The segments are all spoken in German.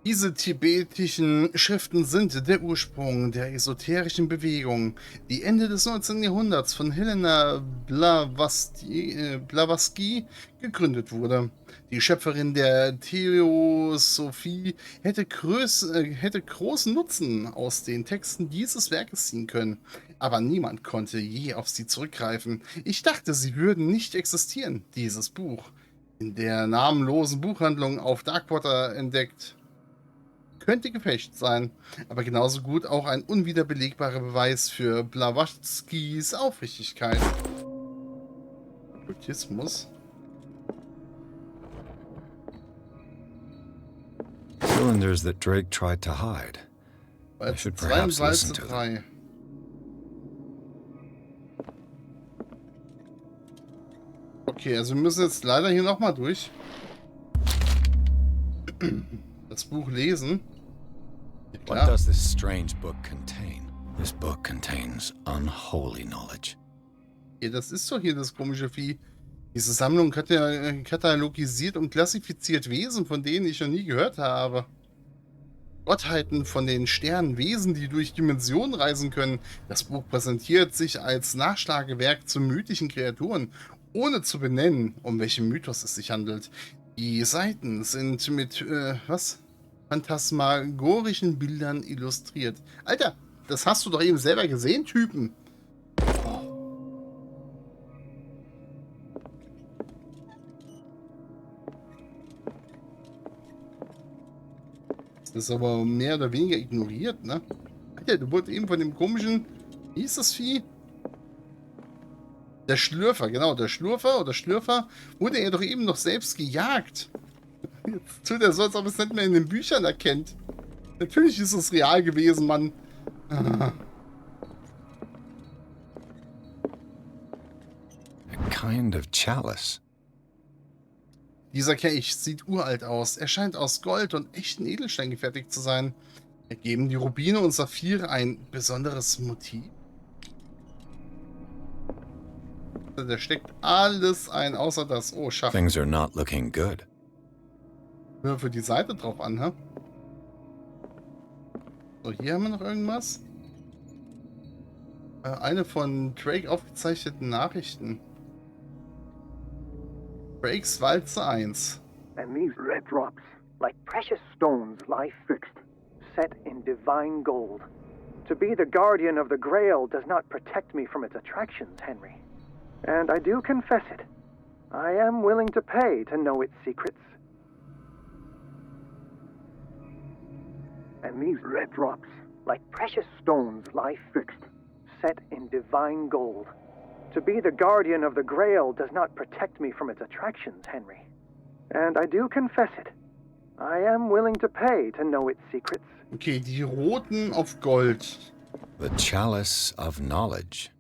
Diese tibetischen Schriften sind der Ursprung der esoterischen Bewegung, die Ende des 19. Jahrhunderts von Helena Blavatsky gegründet wurde. Die Schöpferin der Theosophie hätte großen Nutzen aus den Texten dieses Werkes ziehen können, aber niemand konnte je auf sie zurückgreifen. Ich dachte, sie würden nicht existieren, dieses Buch. In der namenlosen Buchhandlung auf Darkwater entdeckt. Könnte gefälscht sein, aber genauso gut auch ein unwiederbelegbarer Beweis für Blavatskys Aufrichtigkeit. Buddhismus. Cylinders that Drake tried to hide. I should perhaps listen to them. Okay, also wir müssen jetzt leider hier nochmal durch. Das Buch lesen. Ja, what does this strange book contain? This book contains unholy knowledge. Ja, das ist doch hier das komische Vieh. Diese Sammlung katalogisiert und klassifiziert Wesen, von denen ich noch nie gehört habe. Gottheiten von den Sternen, Wesen, die durch Dimensionen reisen können. Das Buch präsentiert sich als Nachschlagewerk zu mythischen Kreaturen, ohne zu benennen, um welchen Mythos es sich handelt. Die Seiten sind mit, phantasmagorischen Bildern illustriert. Alter, das hast du doch eben selber gesehen, Typen. Das ist aber mehr oder weniger ignoriert, ne? Alter, du wurdest eben von dem komischen, wie hieß das Vieh? Der Schlürfer, genau, der Schlürfer wurde er doch eben noch selbst gejagt. Jetzt tut er so, als ob es nicht mehr in den Büchern erkennt. Natürlich ist es real gewesen, Mann. A kind of chalice. Dieser Kelch sieht uralt aus. Er scheint aus Gold und echten Edelstein gefertigt zu sein. Ergeben die Rubine und Saphire ein besonderes Motiv? Da steckt alles ein, außer das. Oh, Schaff. Things are not looking good. Hör für die Seite drauf an, hä? So, hier haben wir noch irgendwas. Eine von Drake aufgezeichneten Nachrichten. Drakes Walze 1. And these red drops, like precious stones, lie fixed, set in divine gold. To be the guardian of the Grail does not protect me from its attractions, Henry. And I do confess it. I am willing to pay to know its secrets. And these red drops, like precious stones, lie fixed, set in divine gold. To be the guardian of the Grail does not protect me from its attractions, Henry. And I do confess it. I am willing to pay to know its secrets. Okay, die roten auf Gold. The chalice of knowledge.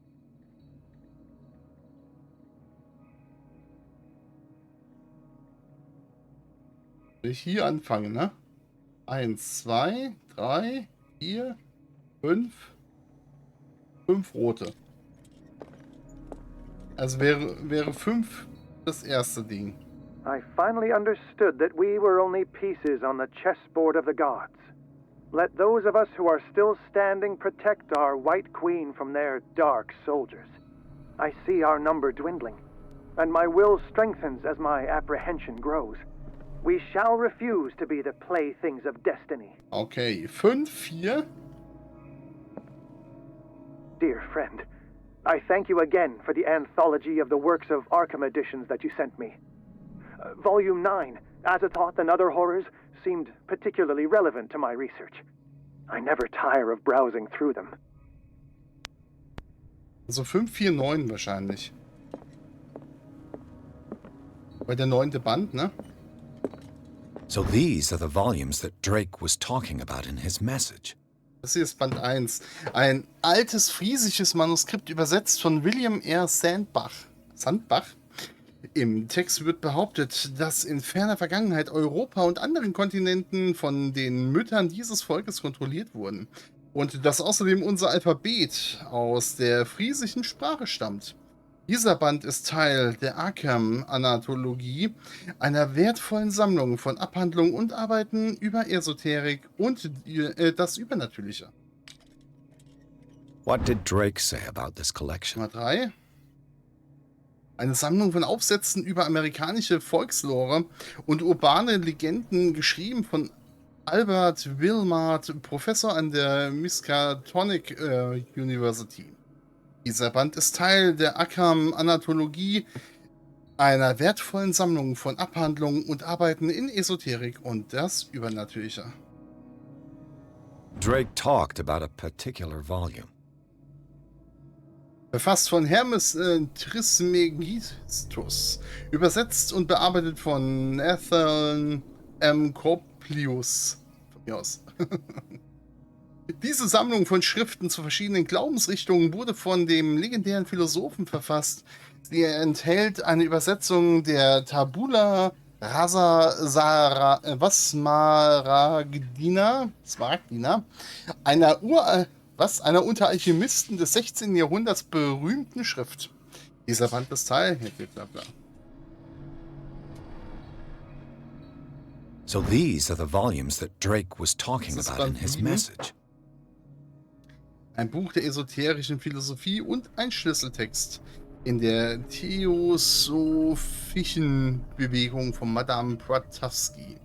Will ich hier anfangen, ne? 1, 2, 3, 4, 5. 5 rote. Also wäre 5 das erste Ding. I finally understood that we were only pieces on the chessboard of the gods. Let those of us who are still standing protect our White Queen from their dark soldiers. I see our number dwindling, and my will strengthens as my apprehension grows. We shall refuse to be the playthings of destiny. Okay, 5, 4. Dear friend, I thank you again for the anthology of the works of Arkham editions that you sent me. Volume 9, Azathoth and Other Horrors, seemed particularly relevant to my research. I never tire of browsing through them. Also 5, 4, 9 wahrscheinlich. Bei der 9. Band, ne? So these are the volumes that Drake was talking about in his message. Das hier ist Band 1. Ein altes friesisches Manuskript, übersetzt von William R. Sandbach. Im Text wird behauptet, dass in ferner Vergangenheit Europa und anderen Kontinenten von den Müttern dieses Volkes kontrolliert wurden. Und dass außerdem unser Alphabet aus der friesischen Sprache stammt. Dieser Band ist Teil der Arkham-Anthologie, einer wertvollen Sammlung von Abhandlungen und Arbeiten über Esoterik und das Übernatürliche. What did Drake say about this collection? Nummer 3. Eine Sammlung von Aufsätzen über amerikanische Volkslore und urbane Legenden, geschrieben von Albert Wilmart, Professor an der Miskatonic University. Dieser Band ist Teil der Arkham-Anthologie, einer wertvollen Sammlung von Abhandlungen und Arbeiten in Esoterik und das Übernatürliche. Drake talked about a particular volume. Verfasst von Hermes Trismegistus, übersetzt und bearbeitet von Nathan M. Coplius. Von mir aus. Diese Sammlung von Schriften zu verschiedenen Glaubensrichtungen wurde von dem legendären Philosophen verfasst. Sie enthält eine Übersetzung der Tabula Rasa Smaragdina, einer unter Alchemisten des 16. Jahrhunderts berühmten Schrift. Dieser Band ist Teil. So these are the volumes that Drake was talking Das ist about in Band his 7. message. Ein Buch der esoterischen Philosophie und ein Schlüsseltext in der theosophischen Bewegung von Madame Blavatsky.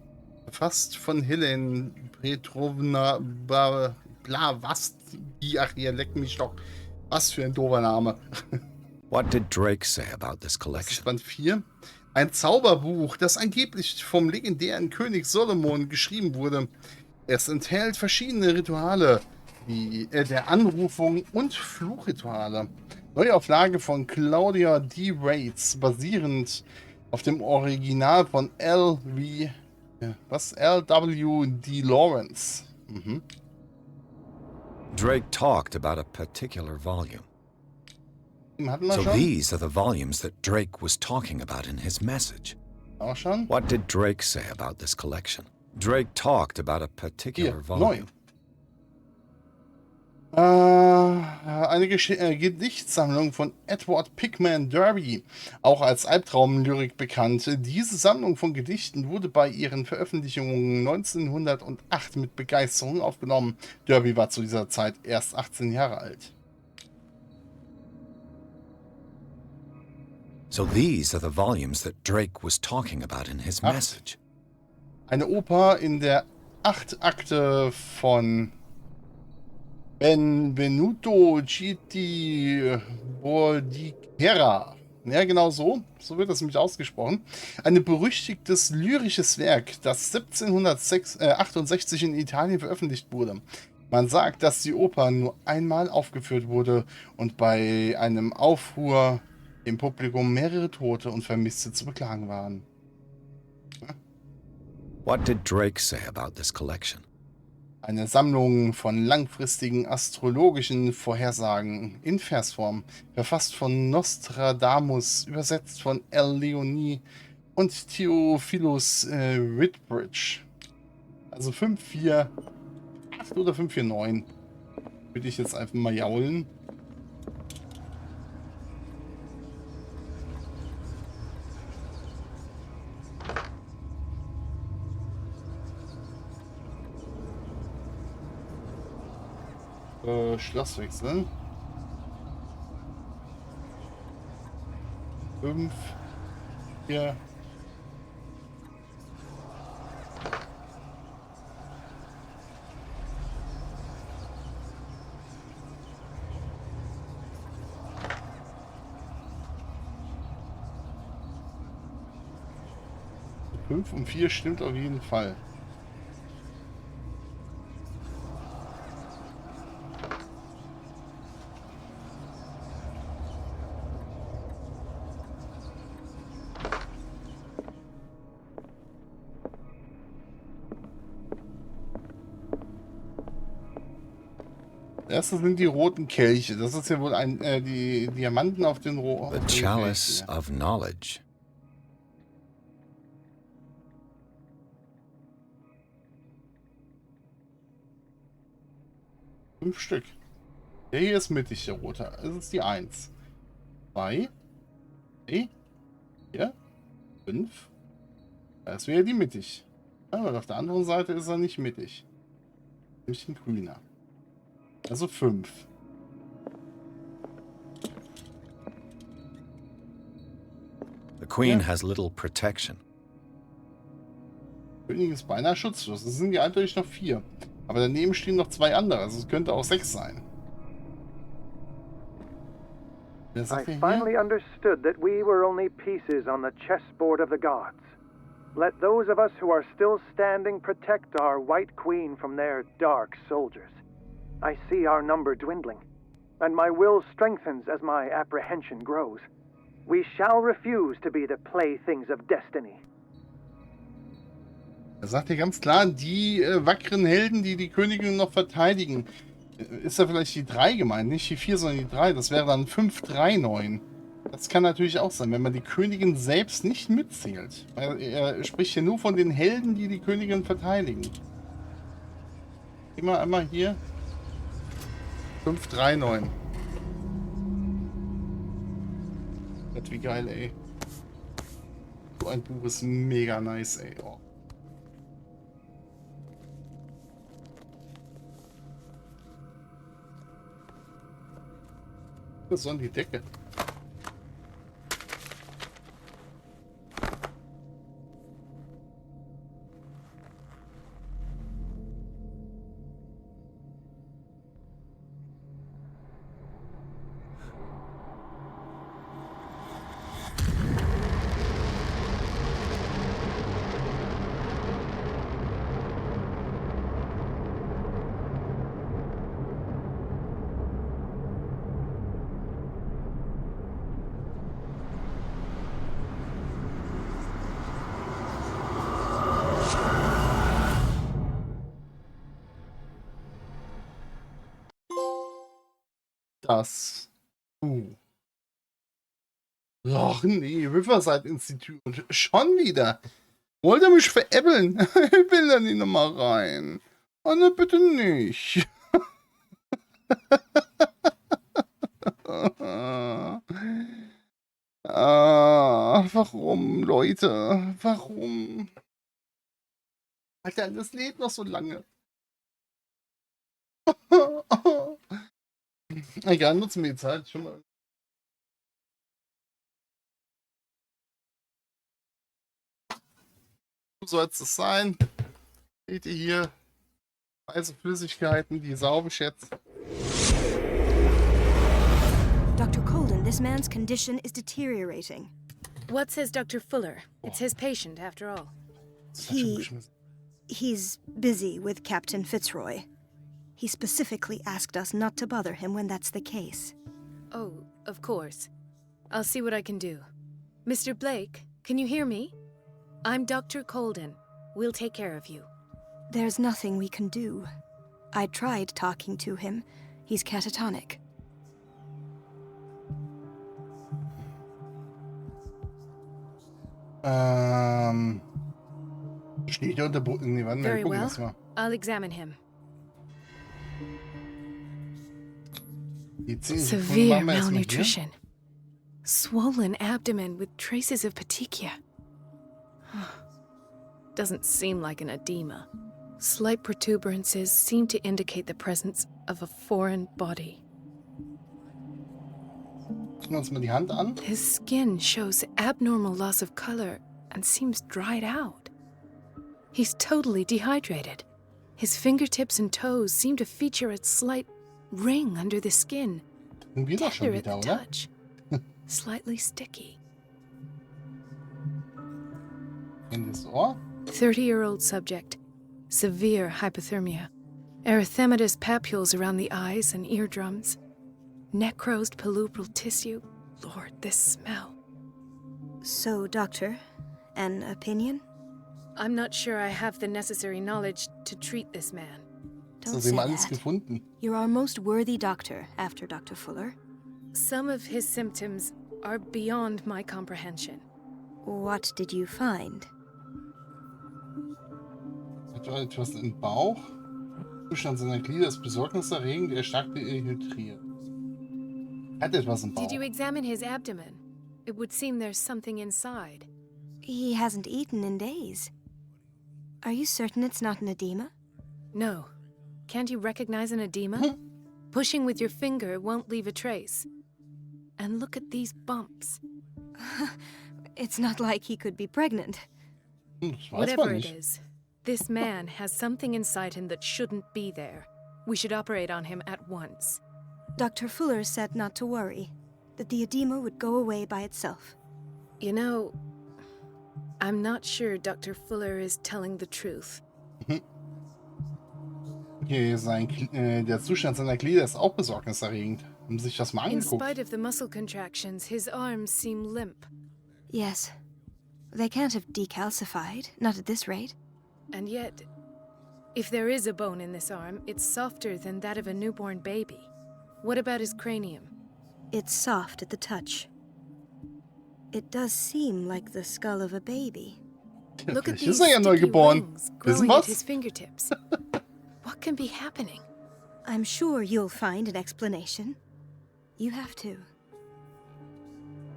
Verfasst von Helen Petrovna Blavatsky. Ach, ihr leckt mich doch. Was für ein doofer Name. What did Drake say about this Das ist collection? Band 4. Ein Zauberbuch, das angeblich vom legendären König Solomon geschrieben wurde. Es enthält verschiedene Rituale, wie der Anrufung und Fluchrituale. Neuauflage von Claudia D. Rates, basierend auf dem Original von L.W. D. Lawrence. Drake talked about a particular volume. Hatten wir So schon? these are the volumes that Drake was talking about in his message. Auch schon? What did Drake say about this collection? Drake talked about a particular Hier, volume. 9. Eine Gedichtsammlung von Edward Pickman Derby, auch als Albtraumlyrik bekannt. Diese Sammlung von Gedichten wurde bei ihren Veröffentlichungen 1908 mit Begeisterung aufgenommen. Derby war zu dieser Zeit erst 18 Jahre alt. So these are the volumes that Drake was talking about in his 8. message. Eine Oper in der 8 Akte von Benvenuto Citi Bordighera. Ja, genau so. So wird das nämlich ausgesprochen. Ein berüchtigtes lyrisches Werk, das 1768 in Italien veröffentlicht wurde. Man sagt, dass die Oper nur einmal aufgeführt wurde und bei einem Aufruhr im Publikum mehrere Tote und Vermisste zu beklagen waren. What did Drake say about this collection? Eine Sammlung von langfristigen astrologischen Vorhersagen in Versform, verfasst von Nostradamus, übersetzt von L. Leonie und Theophilus Whitbridge. Also 548 oder 549. Würde ich jetzt einfach mal jaulen. Schloss wechseln. 5, 4. Fünf und 4 stimmt auf jeden Fall. Erste sind die roten Kelche. Das ist ja wohl die Diamanten auf den roten The Chalice of Knowledge. Fünf Stück. Der hier ist mittig, der rote. Das ist die 1. 2. 3, 4, 5. Das wäre die mittig. Aber auf der anderen Seite ist er nicht mittig. Nämlich ein grüner. Also 5. The Queen has little protection. Königin ist beinahe schutzlos. Das sind ja eindeutig noch 4. Aber daneben stehen noch 2 andere. Also es könnte auch 6 sein. Wer I sagt denn finally hier? understood that we were only pieces on the chessboard of the gods. Let those of us who are still standing protect our white queen from their dark soldiers. I see our number dwindling, and my will strengthens as my apprehension grows. We shall refuse to be the playthings of destiny. Er sagt hier ganz klar, die wackeren Helden, die die Königin noch verteidigen. Ist da vielleicht die 3 gemeint? Nicht die 4, sondern die 3. Das wäre dann 5, 3, 9. Das kann natürlich auch sein, wenn man die Königin selbst nicht mitzählt. Weil er spricht hier nur von den Helden, die die Königin verteidigen. Immer einmal hier. 5, 3, 9. Gott, wie geil, ey. So ein Buch ist mega nice, ey. Oh. Das ist an die Decke. Das. Ach nee, Riverside Institute. Schon wieder. Wollt ihr mich veräppeln? Ich will da nicht nochmal rein. Oh ne, bitte nicht. Warum, Leute? Warum? Alter, das lebt noch so lange. Egal, nutzen wir die Zeit schon mal. So soll es sein. Seht ihr hier weiße Flüssigkeiten, die sauber schätzt. Dr. Colden, this man's condition is deteriorating. What says Dr. Fuller? It's his patient, after all. He's busy with Captain Fitzroy. He specifically asked us not to bother him when that's the case. Oh, of course. I'll see what I can do. Mr. Blake, can you hear me? I'm Dr. Colden. We'll take care of you. There's nothing we can do. I tried talking to him. He's catatonic. Steht unter Boden. Nee, warte mal, Very gucken well. das mal. I'll examine him. Die 10 Sekunden Severe machen wir erstmal hier. malnutrition. Swollen abdomen with traces of petechia. Doesn't seem like an edema. Slight protuberances seem to indicate the presence of a foreign body. Gucken wir uns mal die Hand an. His skin shows abnormal loss of color and seems dried out. He's totally dehydrated. His fingertips and toes seem to feature a slight ring under the skin. Sind wir doch schon Tender at wieder, the oder? touch. Slightly sticky. In das Ohr. 30-year-old subject. Severe hypothermia. Erythematous papules around the eyes and eardrums. Necrosed palpebral tissue. Lord, this smell. So, Doctor, an opinion? I'm not sure I have the necessary knowledge to treat this man. Don't Das say haben wir alles that. gefunden. You're our most worthy doctor after Dr. Fuller. Some of his symptoms are beyond my comprehension. What did you find? Hat er etwas im Bauch? Zustand seiner Glieder ist besorgniserregend, er stark dehydriert. Hat etwas im Bauch. Did you examine his abdomen? It would seem there's something inside. He hasn't eaten in days. Are you certain it's not an edema? No. Can't you recognize an edema? Pushing with your finger won't leave a trace. And look at these bumps. It's not like he could be pregnant. Whatever it is, this man has something inside him that shouldn't be there. We should operate on him at once. Dr. Fuller said not to worry, that the edema would go away by itself. You know, I'm not sure Dr. Fuller is telling the truth. Okay, der Zustand seiner Glieder ist auch besorgniserregend. Haben Sie sich das mal In angeguckt? spite of the muscle contractions, his arms seem limp. Yes. They can't have decalcified, not at this rate. And yet, if there is a bone in this arm, it's softer than that of a newborn baby. What about his cranium? It's soft at the touch. It does seem like the skull of a baby. Look at Vielleicht these ist er ja neu sticky geboren. rings Wissen growing at was? his fingertips. What can be happening? I'm sure you'll find an explanation. You have to.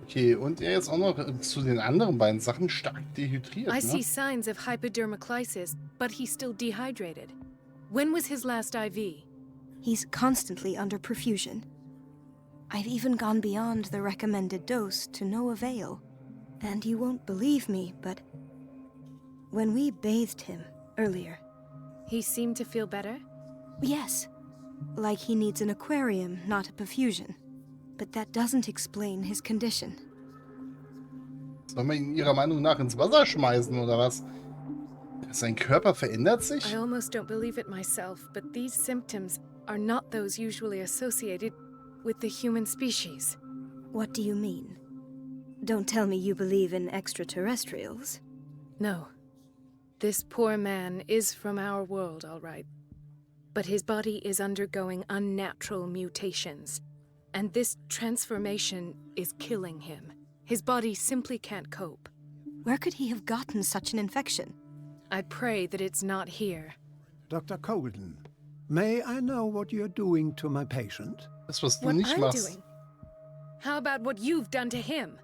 Okay, und er ist auch noch zu den anderen beiden Sachen stark dehydriert, I see ne? signs of hypodermoclysis, but he's still dehydrated. When was his last IV? He's constantly under perfusion. I've even gone beyond the recommended dose to no avail. And you won't believe me, but when we bathed him earlier, He seemed to feel better? yes, like he needs an aquarium, not a perfusion. But that doesn't explain his condition. Soll man ihn Ihrer Meinung nach ins Wasser schmeißen, oder was? Sein Körper verändert sich? I almost don't believe it myself, but these symptoms are not those usually associated with the human species. What do you mean? Don't tell me you believe in extraterrestrials. No. This poor man is from our world, all right. But his body is undergoing unnatural mutations. And this transformation is killing him. His body simply can't cope. Where could he have gotten such an infection? I pray that it's not here. Dr. Colden, may I know what you're doing to my patient? Das, was du What nicht I'm machst. doing? How about what you've done to him?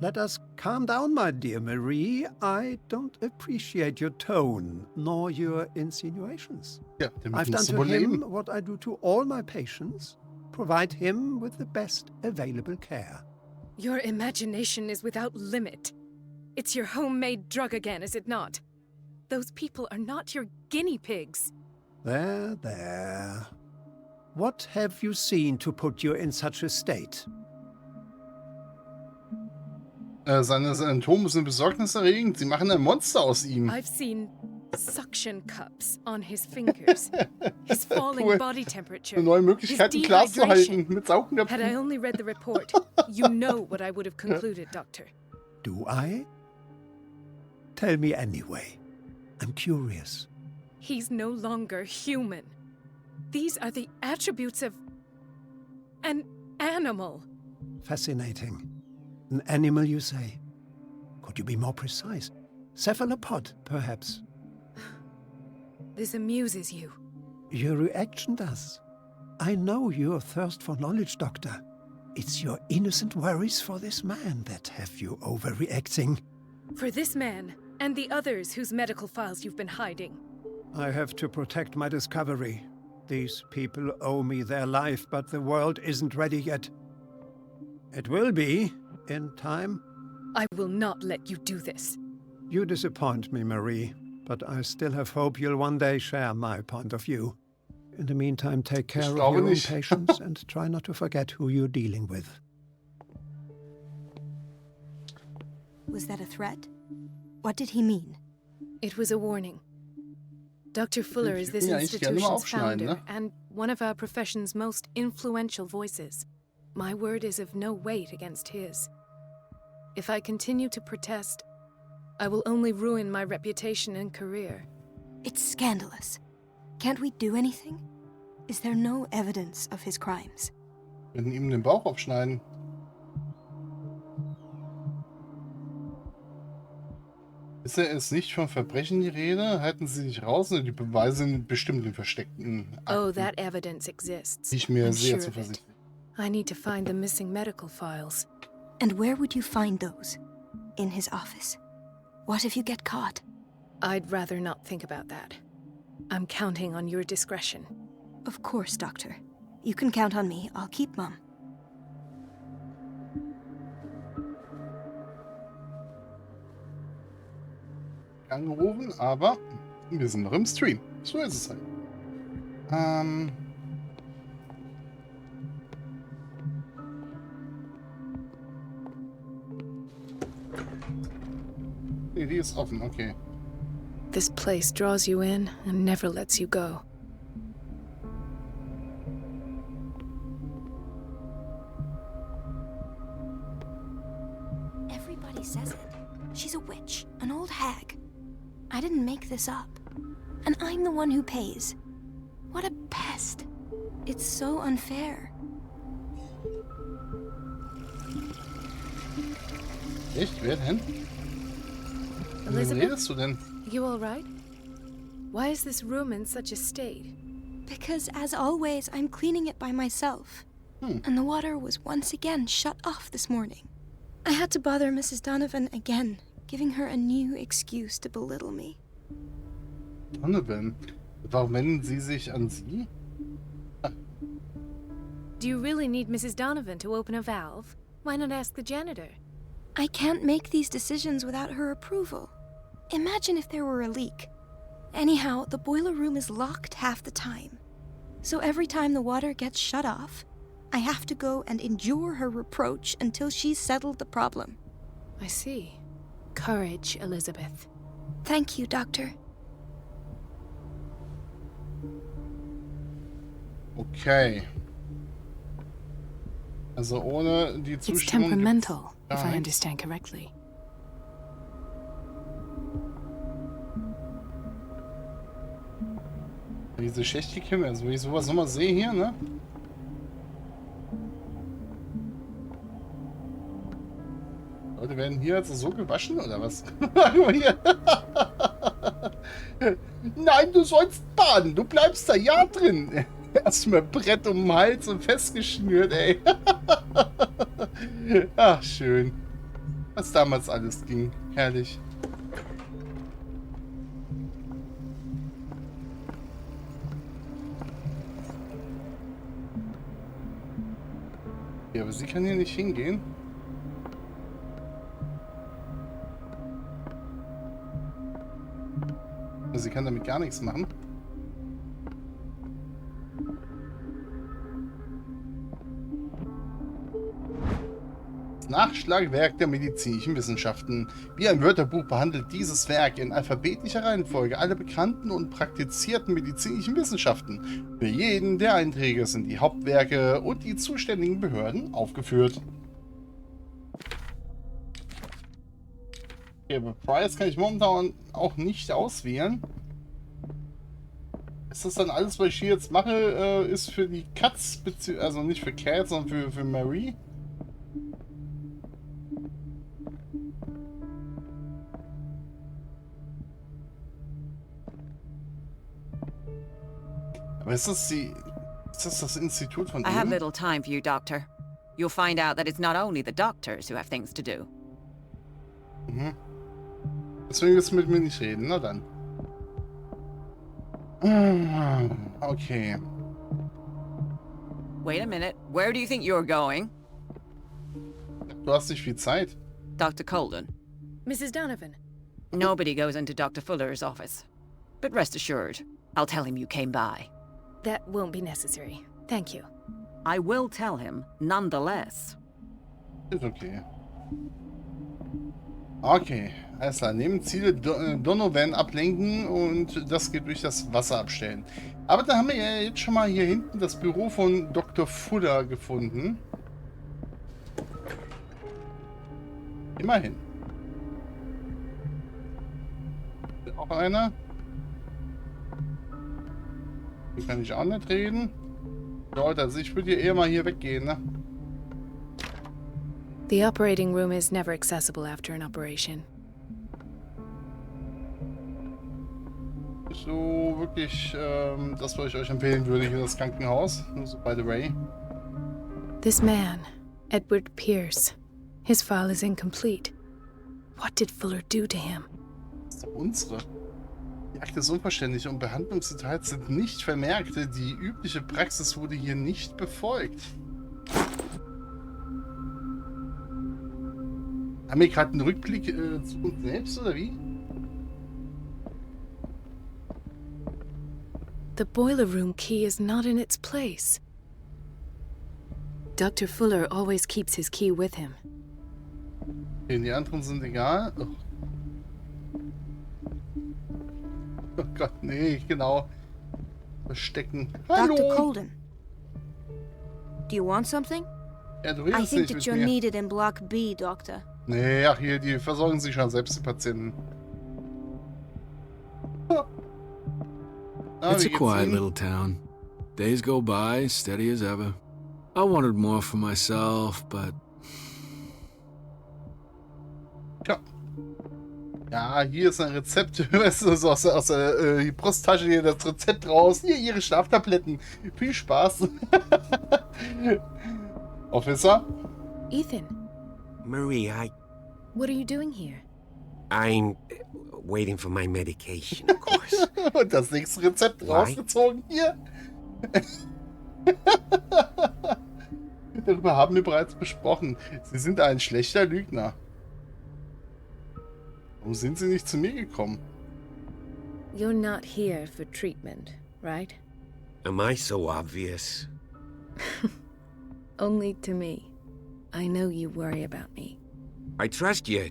Let us calm down, my dear Marie. I don't appreciate your tone, nor your insinuations. Ja, damit I've done musst du to wohl him leben. what I do to all my patients. Provide him with the best available care. Your imagination is without limit. It's your homemade drug again, is it not? Those people are not your guinea pigs. There, there. What have you seen to put you in such a state? Seine Symptome sind besorgniserregend. Sie machen ein Monster aus ihm. I've seen suction cups on his fingers. His falling Cool. body temperature. Eine neue His Möglichkeit, ein Glas zu halten dehydration. mit Had I Saugnäpfen. only read the report, you know what I would have concluded, Doctor. Do I? Tell me anyway. I'm curious. He's no longer human. These are the attributes of an animal. Fascinating. An animal, you say? Could you be more precise? Cephalopod, perhaps? This amuses you. Your reaction does. I know your thirst for knowledge, Doctor. It's your innocent worries for this man that have you overreacting. For this man and the others whose medical files you've been hiding. I have to protect my discovery. These people owe me their life, but the world isn't ready yet. It will be, in time. I will not let you do this. You disappoint me, Marie, but I still have hope you'll one day share my point of view. In the meantime, take care of glaube your own nicht. patients and try not to forget who you're dealing with. Was that a threat? What did he mean? It was a warning. Dr. Fuller is this Ja, ich gerne mal institution's aufschneiden, founder ne? and one of our profession's most influential voices. My word is of no weight against his. If I continue to protest, I will only ruin my reputation and career. It's scandalous. Can't we do anything? Is there no evidence of his crimes? Wir können ihm den Bauch aufschneiden. Ist ist nicht von Verbrechen die Rede? Halten Sie sich raus und die Beweise sind bestimmt in versteckten Oh, Akten. that evidence exists. Ich mir I'm sehr sure of it. zuversichtlich. I need to find the missing medical files. And where would you find those? In his office. What if you get caught? I'd rather not think about that. I'm counting on your discretion. Of course, Doctor. You can count on me. I'll keep mum. Angerufen, aber wir sind noch im Stream. So ist es halt. Nee, die ist offen, okay. This place draws you in and never lets you go. Everybody says it. She's a witch, an old hag. I didn't make this up. And I'm the one who pays. What a pest. It's so unfair. Echt? Wer denn? Mit wem redest du denn? You all right? Why is this room in such a state? Because, as always, I'm cleaning it by myself. And the water was once again shut off this morning. I had to bother Mrs. Donovan again, giving her a new excuse to belittle me. Donovan? Warum wenden Sie sich an sie? Do you really need Mrs. Donovan to open a valve? Why not ask the janitor? I can't make these decisions without her approval. Imagine if there were a leak. Anyhow, the boiler room is locked half the time. So every time the water gets shut off, I have to go and endure her reproach until she's settled the problem. I see. Courage, Elizabeth. Thank you, Doctor. Okay. Also ohne die It's Zustimmung temperamental, gibt's if gar I nichts. understand correctly. Diese Schächtelchen, also wenn ich sowas nochmal sehe hier, ne? Leute werden hier also so gewaschen, oder was? Guck mal hier. Nein, du sollst baden, du bleibst da ja drin. Erstmal Brett um den Hals und festgeschnürt, ey. Ach, schön. Was damals alles ging. Herrlich. Ja, aber sie kann hier nicht hingehen. Sie kann damit gar nichts machen. Das Nachschlagewerk der medizinischen Wissenschaften. Wie ein Wörterbuch behandelt dieses Werk in alphabetischer Reihenfolge alle bekannten und praktizierten medizinischen Wissenschaften. Für jeden der Einträge sind die Hauptwerke und die zuständigen Behörden aufgeführt. Okay, aber Price kann ich momentan auch nicht auswählen. Ist das dann alles, was ich hier jetzt mache, ist für die Katz, also nicht für Cat, sondern für Mary? Aber ist das das Institut von I have ihm? little time for you, Doctor. You'll find out that it's not only the doctors who have things to do. Mhm. Deswegen willst du mit mir nicht reden, na dann. Okay. Wait a minute. Where do you think you're going? Du hast nicht viel Zeit. Dr. Colden. Mrs. Donovan. Nobody goes into Dr. Fuller's office. But rest assured, I'll tell him you came by. That won't be necessary. Thank you. I will tell him, nonetheless. Ist okay. Okay, alles klar. Neben Ziele Donovan ablenken und das geht durch das Wasser abstellen. Aber da haben wir ja jetzt schon mal hier hinten das Büro von Dr. Fuller gefunden. Immerhin. Auch einer. Hier kann ich auch nicht reden. Leute, also ich würde eher mal hier weggehen, ne? The operating room is never accessible after an operation. So wirklich, das, was ich euch empfehlen würde, hier das Krankenhaus. Nur so by the way. This man, Edward Pierce, His file is incomplete. What did Fuller do to him? Das ist doch unsere. Die Akte ist unvollständig und Behandlungsdetails sind nicht vermerkt. Die übliche Praxis wurde hier nicht befolgt. Haben wir gerade einen Rückblick zu uns selbst, oder wie? The boiler room key is not in its place. Dr. Fuller always keeps his key with him. Okay, die anderen sind egal. Oh. Oh Gott, nee, genau. Verstecken. Hallo! Dr. Colden. Do you want something? Ja, du I redest think nicht that mit you're mir. needed in Block B, Doctor. Nee, ach hier, die versorgen sich schon selbst, die Patienten. It's a quiet little town. Days go by, steady as ever. I wanted more for myself, but... Tja. Ja, hier ist ein Rezept. Weißt du, so aus der Brusttasche hier das Rezept raus. Hier, Ihre Schlaftabletten. Viel Spaß. Officer? Ethan, Marie, what are you doing here? I'm waiting for my medication, of course. Und das nächste Rezept rausgezogen. Hier. Darüber haben wir bereits besprochen. Sie sind ein schlechter Lügner. Warum sind Sie nicht zu mir gekommen? You're not here for treatment, right? Am I so obvious? Only to me. I know you worry about me. I trust you.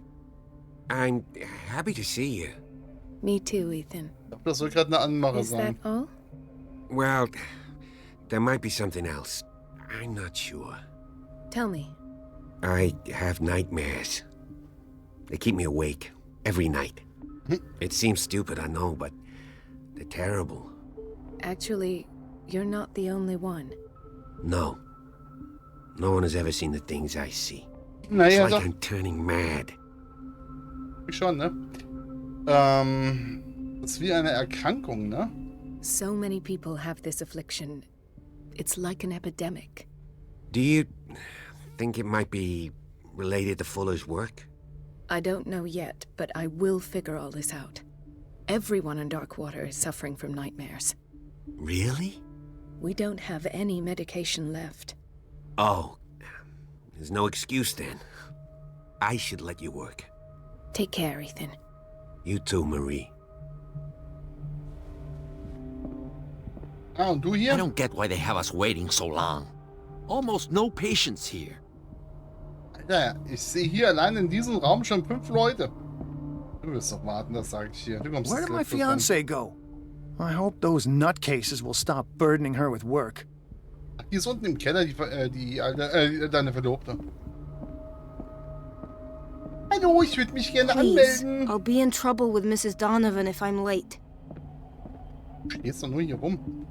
I'm happy to see you. Me too, Ethan. Ich glaube, das soll gerade eine Anmache Is that sein. all? Well, there might be something else. I'm not sure. Tell me. I have nightmares. They keep me awake every night. It seems stupid, I know, but they're terrible. Actually, you're not the only one. No. No one has ever seen the things I see. It's Naja, like doch. I'm turning mad. Schon, ne? Das ist wie eine Erkrankung, ne? So many people have this affliction. It's like an epidemic. Do you think it might be related to Fuller's work? I don't know yet, but I will figure all this out. Everyone in Darkwater is suffering from nightmares. Really? We don't have any medication left. Oh, there's no excuse then. I should let you work. Take care, Ethan. You too, Marie. Ah, und du I hier? don't get why they have us waiting so long. Almost no patients here. Alter, ich sehe hier allein in diesem Raum schon 5 Leute. Du wirst doch warten, das sage ich hier. Du kommst Where als did my letztes dran. fiancée go? I hope those nutcases will stop burdening her with work. Ach, die ist unten im Keller, die alte, deine Verlobte. Hallo, ich würde mich gerne Please, anmelden. I'll be in trouble with Mrs. Donovan if I'm late. Du stehst doch nur hier rum.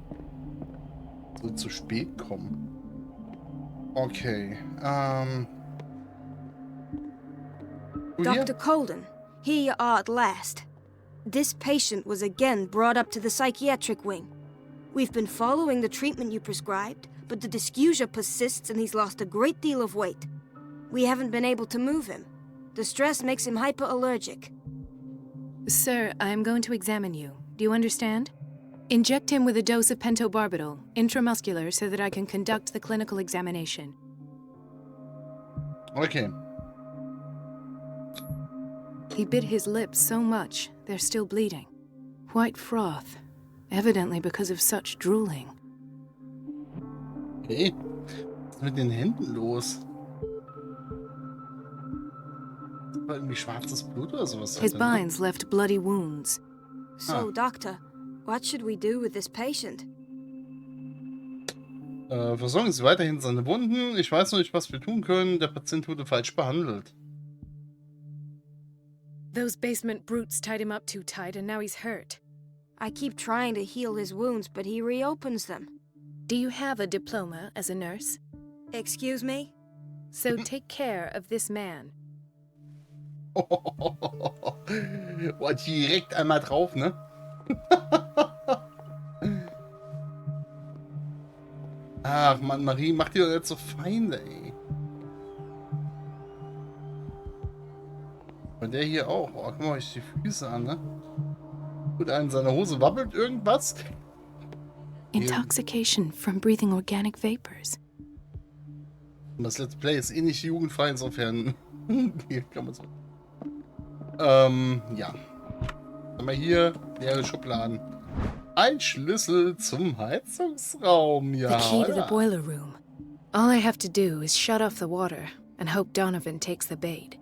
So zu spät kommen. Okay, Du hier? Dr. Colden, here you are at last. This patient was again brought up to the psychiatric wing. We've been following the treatment you prescribed, but the dysgeusia persists and he's lost a great deal of weight. We haven't been able to move him. The stress makes him hyperallergic. Sir, I am going to examine you. Do you understand? Inject him with a dose of pentobarbital, intramuscular, so that I can conduct the clinical examination. Okay. He bit his lips so much, they're still bleeding. White froth, evidently because of such drooling. Okay. Was ist mit den Händen los? War irgendwie schwarzes Blut oder sowas? His hat er, ne? binds left bloody wounds. So, Doctor, what should we do with this patient? Versorgen Sie weiterhin seine Wunden. Ich weiß noch nicht, was wir tun können. Der Patient wurde falsch behandelt. Those basement brutes tied him up too tight and now he's hurt. I keep trying to heal his wounds, but he reopens them. Do you have a diploma as a nurse? Excuse me? So take care of this man. Boah, direkt einmal drauf, ne? Ach Mann, Marie, mach dir doch nicht so Feinde, ey. der hier auch. Oh, guck mal euch die Füße an, ne? Gut, in seiner Hose wabbelt irgendwas. Intoxication from breathing organic vapors. Das Let's Play ist eh nicht jugendfrei, insofern. Hier kann man so. Ja. Haben wir hier leere Schubladen. Ein Schlüssel zum Heizungsraum, ja. The key to the boiler room. All I have to do is shut off the water and hope Donovan takes the bait.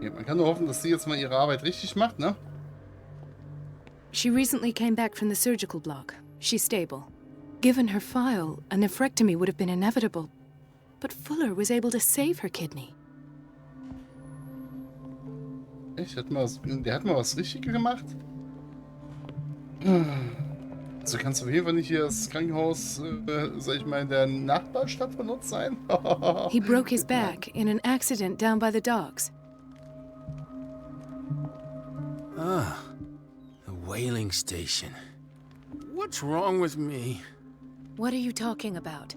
Ja, man kann nur hoffen, dass sie jetzt mal ihre Arbeit richtig macht, ne? She recently came back from the surgical block. She's stable. Given her file, a nephrectomy would have been inevitable. But Fuller was able to save her kidney. Echt? Der hat mal was Richtiges gemacht? Also kannst du auf jeden Fall nicht hier das Krankenhaus, sag ich mal, in der Nachbarstadt von uns sein? He broke his back in an accident down by the docks. Ah, the whaling station. What's wrong with me? What are you talking about?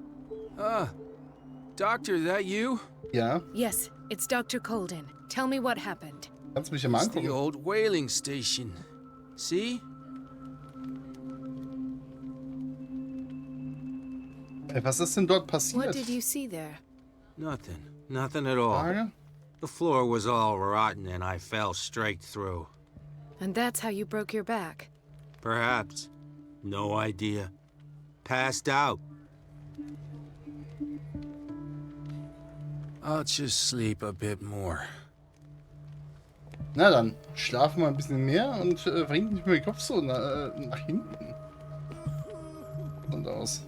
Doctor, that you? Ja. Yes, it's Dr. Colden. Tell me what happened. Kannst du mich ja mal It's the angucken? old whaling station. See? Ey, was ist denn dort passiert? What did you see there? Nothing. Nothing at all. Frage? The floor was all rotten and I fell straight through. And that's how you broke your back. Perhaps. No idea. Passed out. I'll just sleep a bit more. Na dann, schlafen wir ein bisschen mehr und bringt nicht mehr den Kopf so nach hinten. Und aus.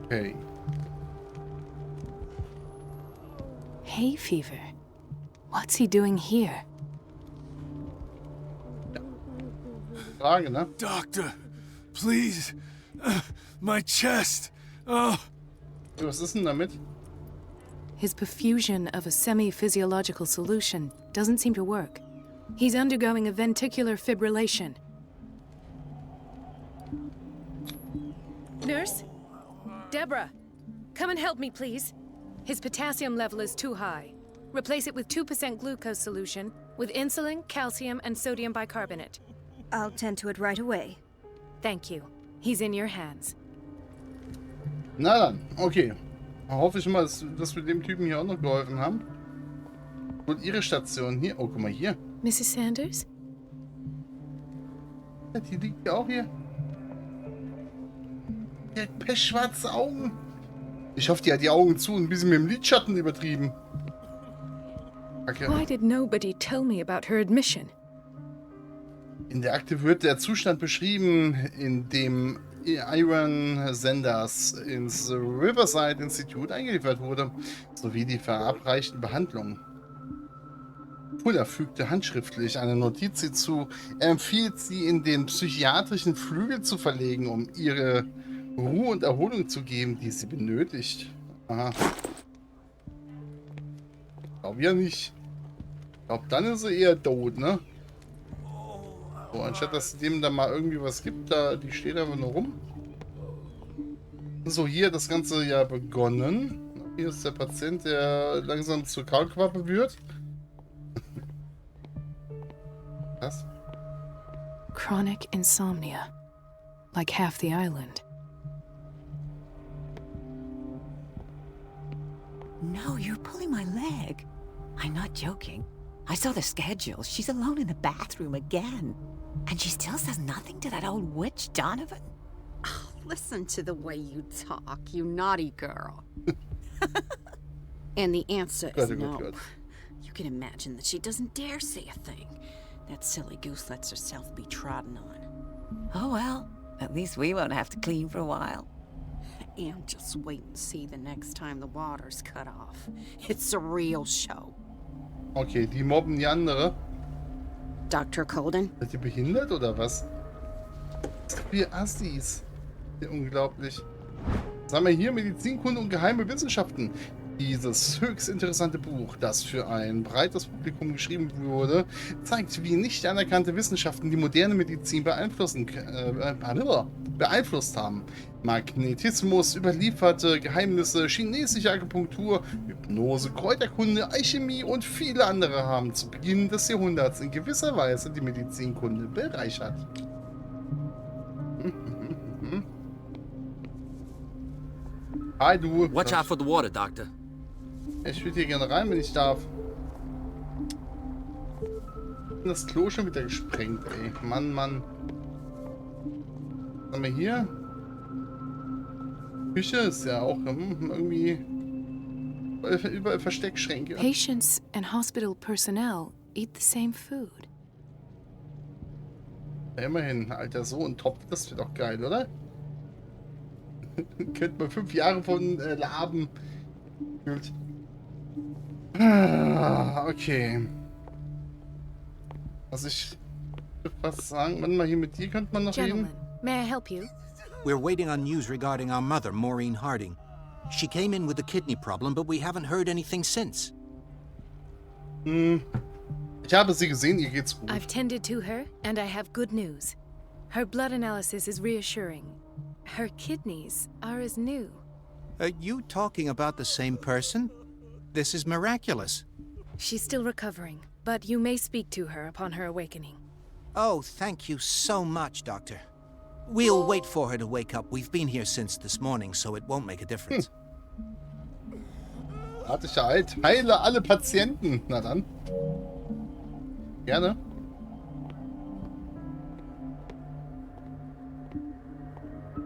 Okay. Hay fever. What's he doing here? Frage, ne? Doctor, please. My chest. Oh. Was ist denn damit? His perfusion of a semi-physiological solution doesn't seem to work. He's undergoing a ventricular fibrillation. Nurse? Deborah, come and help me, please. His potassium level is too high. Replace it with 2% glucose solution with insulin, calcium, and sodium bicarbonate. I'll tend to it right away. Thank you. He's in your hands. Na dann, okay. Hoffe ich mal, dass wir dem Typen hier auch noch geholfen haben. Und ihre Station hier. Oh, guck mal hier. Mrs. Sanders? Ja, die liegt ja auch hier. Die hat pechschwarze Augen. Ich hoffe, die hat die Augen zu und ein bisschen mit dem Lidschatten übertrieben. Okay. Why did nobody tell me about her admission? In der Akte wird der Zustand beschrieben, in dem Iron Sanders ins Riverside Institute eingeliefert wurde, sowie die verabreichten Behandlungen. Fuller fügte handschriftlich eine Notiz hinzu. Er empfiehlt sie in den psychiatrischen Flügel zu verlegen, um ihre Ruhe und Erholung zu geben, die sie benötigt. Aha. Glaub ja nicht. Ich glaube, dann ist sie eher tot, ne? So, anstatt dass es dem da mal irgendwie was gibt, die steht einfach nur rum. So, hier hat das Ganze ja begonnen. Hier ist der Patient, der langsam zur Kaulquappe wird. Was? Chronic insomnia. Like half the island. No, you're pulling my leg. I'm not joking. I saw the schedule. She's alone in the bathroom again. And she still says nothing to that old witch, Donovan? Oh, listen to the way you talk, you naughty girl. And the answer is no. You can imagine that she doesn't dare say a thing. That silly goose lets herself be trodden on. Oh well, at least we won't have to clean for a while. And just wait and see the next time the water's cut off. It's a real show. Okay, die mobben die andere. Dr. Colden? Ist die behindert oder was? Wir Assis. Ja, unglaublich. Was haben wir hier? Medizinkunde und geheime Wissenschaften. Dieses höchst interessante Buch, das für ein breites Publikum geschrieben wurde, zeigt, wie nicht anerkannte Wissenschaften die moderne Medizin beeinflussen beeinflusst haben. Magnetismus, überlieferte Geheimnisse, chinesische Akupunktur, Hypnose, Kräuterkunde, Alchemie und viele andere haben zu Beginn des Jahrhunderts in gewisser Weise die Medizinkunde bereichert. Hi, du. Watch out for the water, Doctor. Ich würde hier gerne rein, wenn ich darf. Das Klo schon wieder gesprengt, ey. Mann, Mann. Was haben wir hier? Küche ist ja auch irgendwie überall Versteckschränke. Patients and hospital personnel eat the same food. Ja, immerhin, alter, so ein Topf, das wird doch geil, oder? Könnte man 5 Jahre von laben. Gut. Okay. Was ich was sagen, warte mal, hier mit dir könnte man noch reden. May I help you? We're waiting on news regarding our mother, Maureen Harding. She came in with a kidney problem, but we haven't heard anything since. Ich habe sie gesehen, ihr geht's gut. I've tended to her, and I have good news. Her blood analysis is reassuring. Her kidneys are as new. Are you talking about the same person? This is miraculous. She's still recovering, but you may speak to her upon her awakening. Oh, thank you so much, Doctor. We'll wait for her to wake up. We've been here since this morning, so it won't make a difference. Warte, ich halt. Heile alle Patienten. Na dann. Gerne.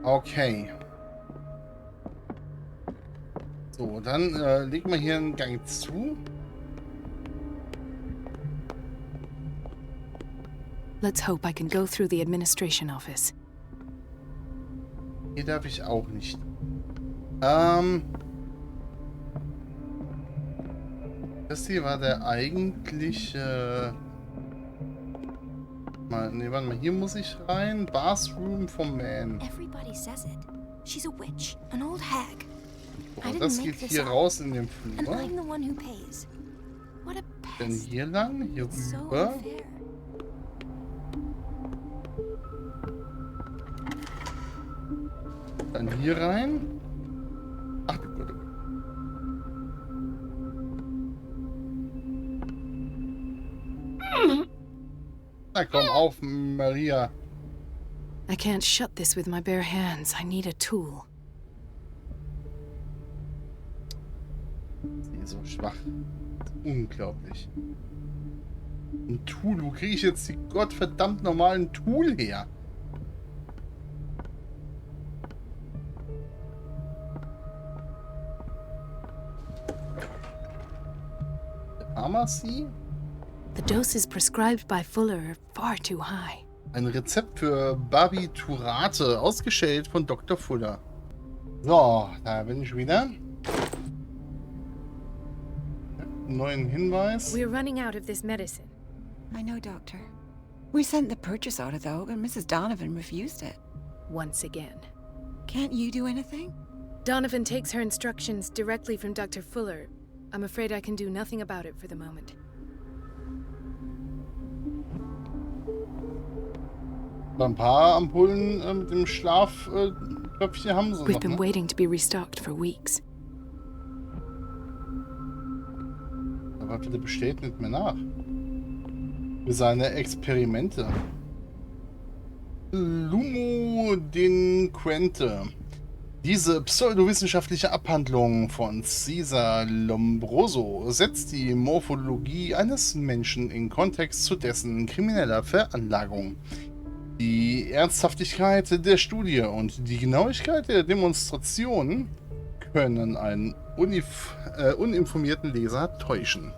Okay. So, dann legen wir hier einen Gang zu. Let's hope I can go through the administration office. Hier darf ich auch nicht. Das hier war der eigentliche... Ne, warte mal, hier muss ich rein. Bathroom vom Man. Everybody says it. She's a witch, an old hag. Oh, das geht hier raus in den Flur. And I'm the one who pays. What a pest. Dann hier lang, hier rüber. Dann hier rein. Ach du Gott. Na komm auf, Maria. I can't shut this with my bare hands. I need a tool. Sie ist so schwach. Unglaublich. Ein Tool. Wo kriege ich jetzt die gottverdammt normalen Tool her? Pharmacy? The doses prescribed by Fuller are far too high. Ein Rezept für Barbiturate, ausgestellt von Dr. Fuller. So, da bin ich wieder. Neuen Hinweis. We're running out of this medicine. I know, Doctor. We sent the purchase order, though, and Mrs. Donovan refused it. Once again. Can't you do anything? Donovan takes her instructions directly from Dr. Fuller. I'm afraid I can do nothing about it for the moment. Ein paar Ampullen mit dem Schlafköpfchen haben sie We've noch, been ne? waiting to be restocked for weeks. Aber bitte bestellt nicht mehr nach. Für seine Experimente. Lumodelinquente. Diese pseudowissenschaftliche Abhandlung von Cesar Lombroso setzt die Morphologie eines Menschen in Kontext zu dessen krimineller Veranlagung. Die Ernsthaftigkeit der Studie und die Genauigkeit der Demonstration können einen uninformierten Leser täuschen.